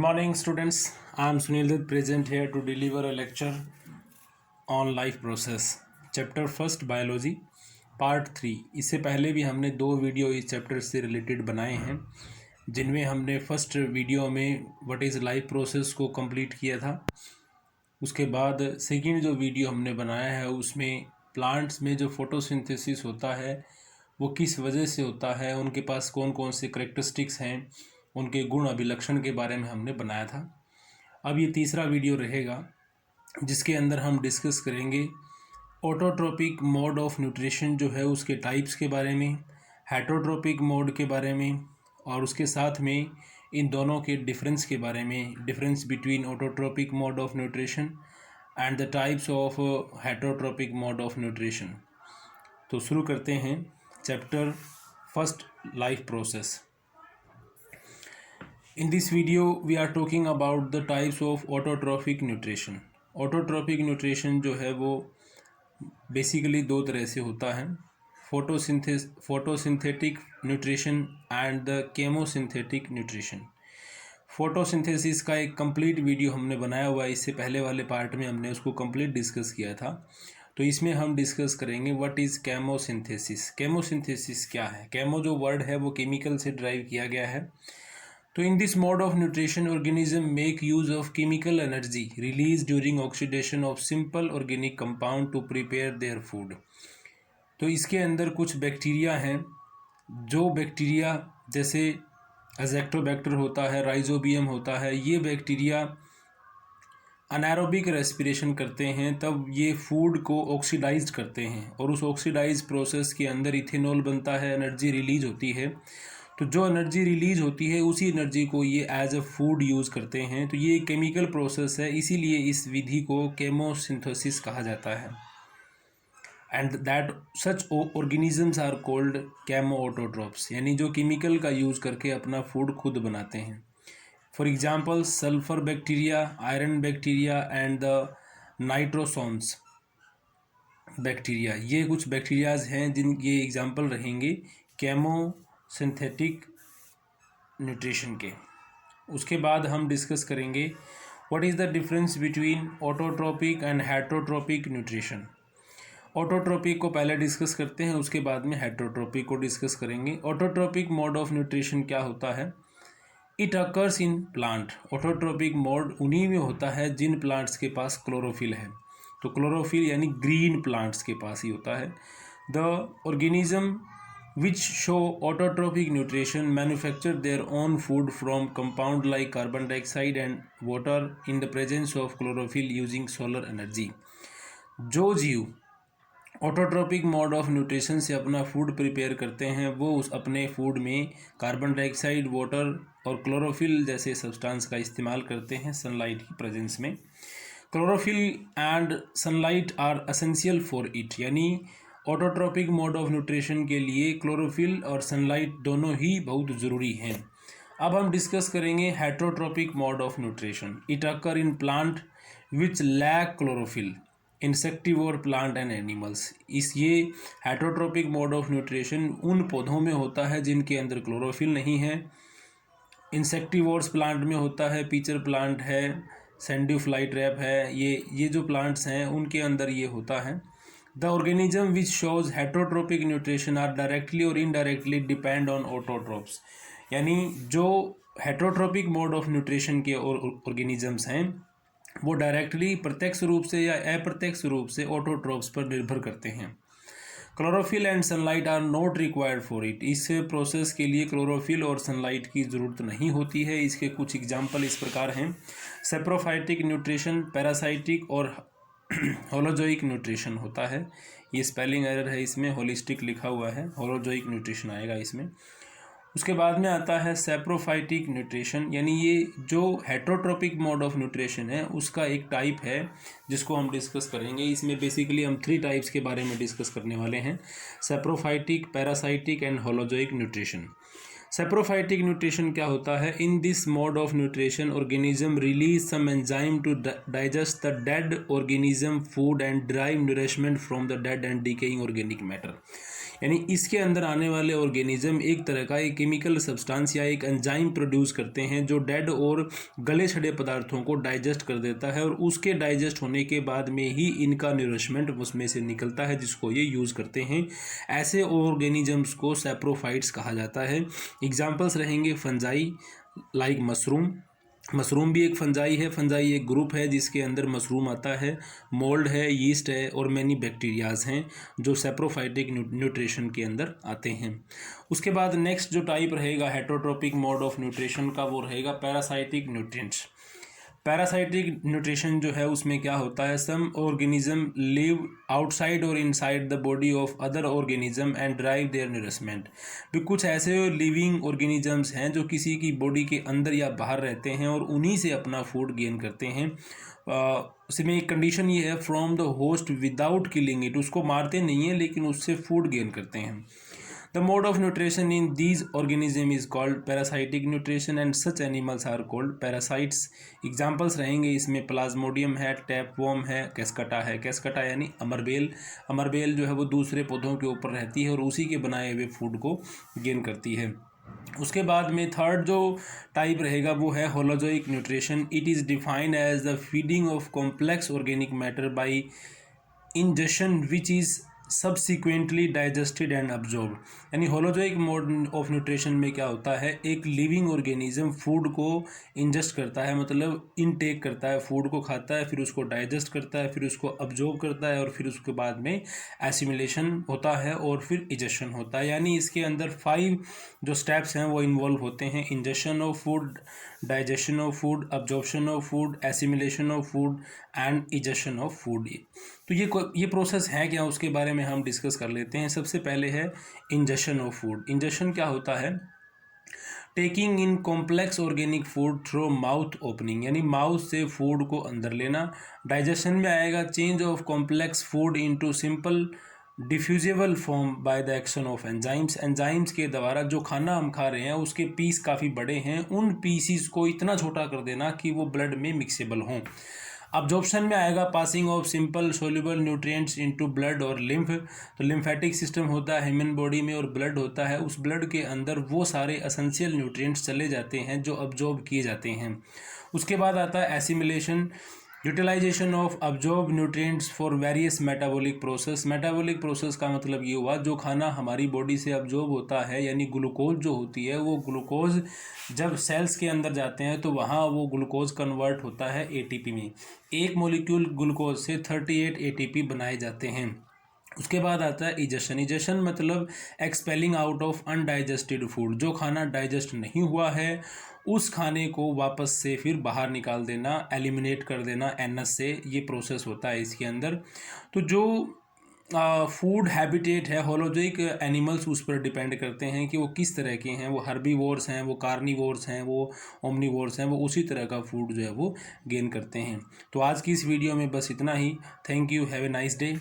morning, students. I am Sunil Dutt, present here to deliver a lecture on life process. Chapter first biology part 3। इससे पहले भी हमने 2 video इस chapter से related बनाए हैं, जिनमें हमने फर्स्ट वीडियो में व्हाट इज़ लाइफ प्रोसेस को कंप्लीट किया था। उसके बाद सेकंड जो वीडियो हमने बनाया है उसमें प्लांट्स में जो फोटोसिंथेसिस होता है वो किस वजह से होता है, उनके पास कौन कौन से करेक्टरिस्टिक्स हैं, उनके गुण अभिलक्षण के बारे में हमने बनाया था। अब ये तीसरा वीडियो रहेगा जिसके अंदर हम डिस्कस करेंगे ऑटोट्रोपिक मोड ऑफ न्यूट्रिशन जो है उसके टाइप्स के बारे में, हेटरोट्रोपिक मोड के बारे में, और उसके साथ में इन दोनों के डिफरेंस के बारे में, difference between autotrophic mode of nutrition and the types of heterotrophic mode of nutrition. तो शुरू करते हैं chapter first, life process. In this video, we are talking about the types of autotrophic nutrition. Autotrophic nutrition जो है वो basically 2 तरह से होता है, photosynthetic nutrition and the chemosynthetic nutrition. Photosynthesis का एक कंप्लीट वीडियो हमने बनाया हुआ है, इससे पहले वाले पार्ट में हमने उसको कंप्लीट डिस्कस किया था। तो इसमें हम डिस्कस करेंगे व्हाट इज़ केमोसिंथेसिस। केमोसिंथेसिस क्या है? केमो जो वर्ड है वो केमिकल से ड्राइव किया गया है। तो in this mode of nutrition organism make use of chemical energy release during oxidation of simple organic compound to prepare their food. तो इसके अंदर कुछ बैक्टीरिया हैं, जो बैक्टीरिया जैसे अजेक्टोबैक्टर होता है, राइजोबियम होता है, ये बैक्टीरिया अनाएरोबिक रेस्पिरेशन करते हैं, तब ये फूड को ऑक्सीडाइज करते हैं और उस ऑक्सीडाइज प्रोसेस के अंदर इथेनॉल बनता है, एनर्जी रिलीज होती है। तो जो एनर्जी रिलीज होती है उसी एनर्जी को ये एज अ फूड यूज़ करते हैं। तो ये केमिकल प्रोसेस है, इसीलिए इस विधि को केमोसिंथेसिस कहा जाता है। And that such organisms are called chemoautotrophs, यानी जो केमिकल का यूज़ करके अपना फूड खुद बनाते हैं। For example sulphur bacteria, iron bacteria and the nitrosomonas bacteria, ये कुछ बैक्टीरियाज हैं जिन ये एग्जाम्पल रहेंगे केमोसिंथेटिक न्यूट्रिशन के। उसके बाद हम डिस्कस करेंगे what is the difference between autotrophic and heterotrophic nutrition. Autotrophic को पहले डिस्कस करते हैं, उसके बाद में हेटरोट्रोपिक को डिस्कस करेंगे। ऑटोट्रोपिक मोड ऑफ न्यूट्रिशन क्या होता है? It occurs in plant. Autotrophic mode उन्हीं में होता है जिन प्लांट्स के पास क्लोरोफिल है। तो क्लोरोफिल यानी ग्रीन प्लांट्स के पास ही होता है। The organism which show autotrophic nutrition manufacture their own food from compound like carbon dioxide and water in the presence of chlorophyll using solar energy। जो जीव ऑटोट्रोपिक मोड ऑफ न्यूट्रिशन से अपना food prepare करते हैं वो उस अपने food में कार्बन डाइऑक्साइड, वाटर और क्लोरोफिल जैसे सब्सटेंस का इस्तेमाल करते हैं सनलाइट की प्रेजेंस में। Chlorophyll and sunlight are essential for it, यानी ऑटोट्रोपिक मोड ऑफ न्यूट्रिशन के लिए क्लोरोफिल और सनलाइट दोनों ही बहुत ज़रूरी हैं। अब हम डिस्कस करेंगे heterotrophic mode of nutrition. It occur in plant which lack chlorophyll, insectivore plant and animals. ये हेटरोट्रोपिक मोड ऑफ न्यूट्रिशन उन पौधों में होता है जिनके अंदर क्लोरोफिल नहीं है। इंसेक्टिवोर्स प्लांट में होता है, पीचर प्लांट है, सेंडियोफ्लाइट रैप है, ये जो प्लांट्स हैं उनके अंदर ये होता है। The organism which shows heterotropic nutrition are directly or indirectly depend on autotrophs, यानी जो हेटरोट्रोपिक मोड ऑफ न्यूट्रिशन के ऑर्गेनिजम्स हैं वो डायरेक्टली प्रत्यक्ष रूप से या अप्रत्यक्ष रूप से ऑटोट्रोप्स पर निर्भर करते हैं। Chlorophyll and sunlight are not required for it. इस प्रोसेस के लिए क्लोरोफिल और सनलाइट की ज़रूरत नहीं होती है। इसके कुछ एग्जाम्पल इस प्रकार हैं: सेप्रोफाइटिक न्यूट्रिशन, पैरासाइटिक और होलोजोइक न्यूट्रिशन होता है। ये स्पेलिंग एरर है, इसमें होलिस्टिक लिखा हुआ है, होलोजोइक न्यूट्रिशन आएगा इसमें। उसके बाद में आता है सेप्रोफाइटिक न्यूट्रिशन, यानी ये जो हेटरोट्रोपिक मोड ऑफ न्यूट्रिशन है उसका एक टाइप है जिसको हम डिस्कस करेंगे। इसमें बेसिकली हम 3 टाइप्स के बारे में डिस्कस करने वाले हैं: saprophytic, parasitic and holozoic nutrition. Saprophytic nutrition क्या होता है? In this mode of nutrition organism release some enzyme to digest the dead organism food and drive nourishment from the dead and decaying organic matter. यानी इसके अंदर आने वाले organism एक तरह का एक केमिकल सब्सटेंस या एक एंजाइम प्रोड्यूस करते हैं जो डेड और गले सड़े पदार्थों को डाइजेस्ट कर देता है, और उसके डाइजेस्ट होने के बाद में ही इनका न्यूरिशमेंट उसमें से निकलता है जिसको ये यूज़ करते हैं। ऐसे ऑर्गेनिजम्स को सैप्रोफाइट्स कहा जाता है। एग्जाम्पल्स रहेंगे फंजाई लाइक मशरूम भी एक फंजाई है। फंजाई एक ग्रुप है जिसके अंदर मशरूम आता है, मोल्ड है, यीस्ट है और मैनी बैक्टीरियाज हैं जो सैप्रोफाइटिक न्यूट्रिशन के अंदर आते हैं। उसके बाद नेक्स्ट जो टाइप रहेगा हेटरोट्रोपिक मोड ऑफ न्यूट्रिशन का, वो रहेगा पैरासाइटिक न्यूट्रिएंट्स। पैरासाइटिक न्यूट्रिशन जो है उसमें क्या होता है, सम ऑर्गेनिज्म लिव आउटसाइड और inside the body of other organism and drive their nourishment. भी कुछ ऐसे लिविंग ऑर्गेनिजम्स हैं जो किसी की बॉडी के अंदर या बाहर रहते हैं और उन्हीं से अपना फूड गेन करते हैं। उसमें एक कंडीशन ये है, from the host without killing it, उसको मारते नहीं है लेकिन उससे फूड गेन करते हैं। The mode of nutrition in these organisms is called parasitic nutrition and such animals are called parasites. Examples रहेंगे इसमें प्लाज्मोडियम है, टैपवॉर्म है, कैस्कटा है। कैस्कटा यानी अमरबेल जो है वो दूसरे पौधों के ऊपर रहती है और उसी के बनाए हुए फूड को गेन करती है। उसके बाद में थर्ड जो टाइप रहेगा वो है holozoic nutrition. It is defined as the feeding of complex organic matter by ingestion which is subsequently digested and absorb. यानी होलोजोइक मोड ऑफ न्यूट्रिशन में क्या होता है, एक लिविंग ऑर्गेनिज्म फूड को इंजेस्ट करता है, मतलब इनटेक करता है, फूड को खाता है, फिर उसको डाइजेस्ट करता है, फिर उसको अब्जॉर्ब करता है और फिर उसके बाद में एसिमिलेशन होता है और फिर इजेशन होता है। यानी इसके अंदर 5 जो स्टेप्स हैं वो इन्वॉल्व होते हैं, ingestion of food, digestion of food, absorption of food, assimilation of food and egestion of food. तो ये प्रोसेस है क्या, उसके बारे में हम डिस्कस कर लेते हैं। सबसे पहले है इंजेशन ऑफ फूड। इंजेशन क्या होता है, taking in complex organic food through mouth opening, यानी माउथ से फूड को अंदर लेना। डाइजेशन में आएगा change of complex food into simple diffusible form by the action of enzymes के द्वारा जो खाना हम खा रहे हैं उसके पीस काफ़ी बड़े हैं, उन पीसीस को इतना छोटा कर देना कि वो ब्लड में मिक्सेबल हों। अब्जॉर्प्शन में आएगा passing of simple soluble nutrients into blood और लिम्फ। तो लिम्फेटिक सिस्टम होता है ह्यूमन बॉडी में और ब्लड होता है, उस ब्लड के अंदर वो सारे एसेंशियल न्यूट्रिएंट्स चले जाते हैं जो अब्जॉर्ब किए जाते हैं। उसके बाद आता है assimilation, utilization of absorb nutrients for various metabolic process. Metabolic process का मतलब ये हुआ जो खाना हमारी बॉडी से अब्जॉर्ब होता है, यानी ग्लूकोज जो होती है, वो ग्लूकोज जब सेल्स के अंदर जाते हैं तो वहाँ वो ग्लूकोज कन्वर्ट होता है एटीपी में। एक मॉलिक्यूल ग्लूकोज से 38 एटीपी बनाए जाते हैं। उसके बाद आता है इजेशन मतलब expelling out of undigested food, जो खाना डाइजेस्ट नहीं हुआ है उस खाने को वापस से फिर बाहर निकाल देना, एलिमिनेट कर देना एनएस से, ये प्रोसेस होता है इसके अंदर। तो जो फूड हैबिटेट है होलोजोइक एनिमल्स उस पर डिपेंड करते हैं कि वो किस तरह के हैं, वो हर्बीवोर्स हैं, वो कार्निवोर्स हैं, वो ओमनीवोर्स हैं, वो उसी तरह का फूड जो है वो गेन करते हैं। तो आज की इस वीडियो में बस इतना ही। Thank you, have a nice day.